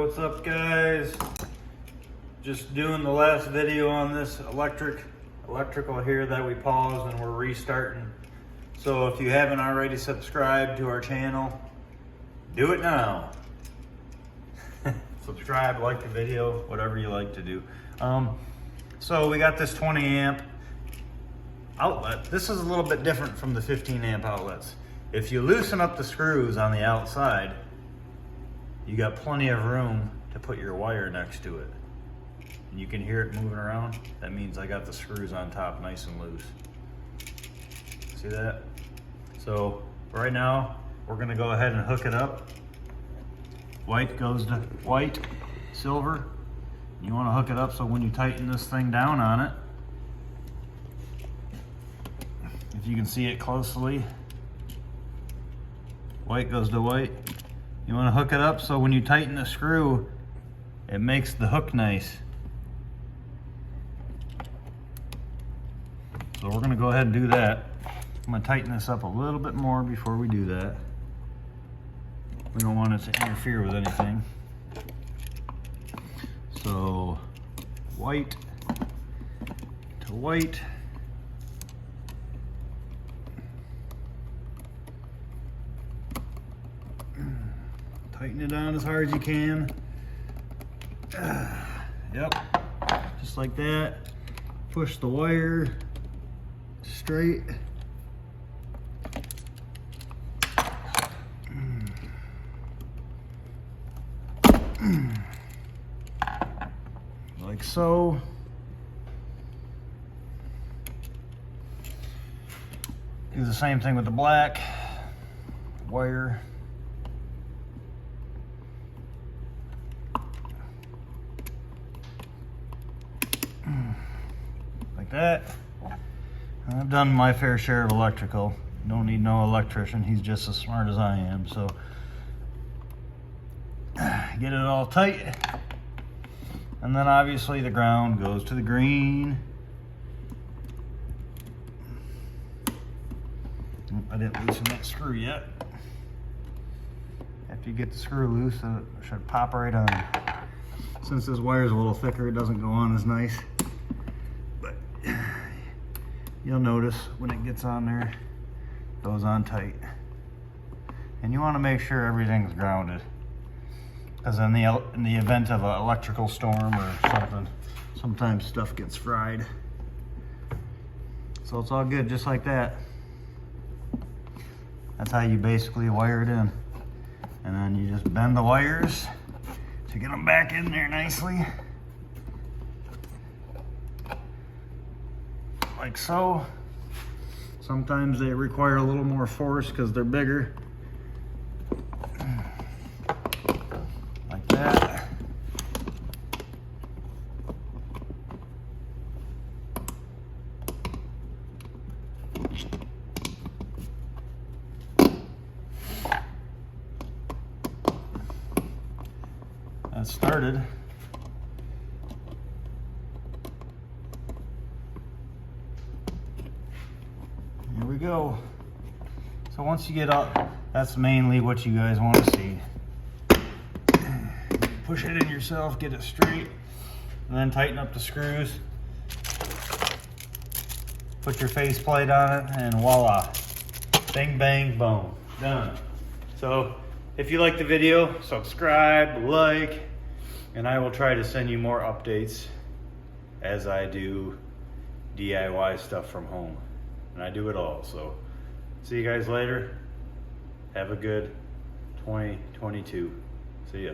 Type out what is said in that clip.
what's up guys? Just doing the last video on this electrical here that we paused and we're restarting. So if you haven't already subscribed to our channel, do it now. Subscribe, like the video, whatever you like to do. So we got this 20 amp outlet. This is a little bit different from the 15 amp outlets. If you loosen up the screws on the outside, you got plenty of room to put your wire next to it. And you can hear it moving around. That means I got the screws on top nice and loose. See that? So right now, we're gonna go ahead and hook it up. White goes to white, silver. You wanna hook it up so when you tighten this thing down on it, if you can see it closely, white goes to white. You want to hook it up so when you tighten the screw, it makes the hook nice. So we're going to go ahead and do that. I'm going to tighten this up a little bit more before we do that. We don't want it to interfere with anything. So white to white. Tighten it down as hard as you can. Yep, just like that. Push the wire straight. Like so. Do the same thing with the black wire. That. I've done my fair share of electrical. Don't need no electrician. He's just as smart as I am. So get it all tight. And then obviously the ground goes to the green. I didn't loosen that screw yet. After you get the screw loose, it should pop right on. Since this wire is a little thicker, it doesn't go on as nice. You'll notice when it gets on there, it goes on tight. And you want to make sure everything's grounded, because in the event of an electrical storm or something, sometimes stuff gets fried. So it's all good just like that. That's how you basically wire it in. And then you just bend the wires to get them back in there nicely. Like so. Sometimes they require a little more force because they're bigger. Like that. That started. Here we go. So once you get up, that's mainly what you guys want to see. Push it in yourself, get it straight, and then tighten up the screws. Put your faceplate on it, and voila. Bing, bang, boom. Done. So if you like the video, subscribe, like, and I will try to send you more updates as I do DIY stuff from home. And I do it all. So see you guys later. Have a good 2022. See ya.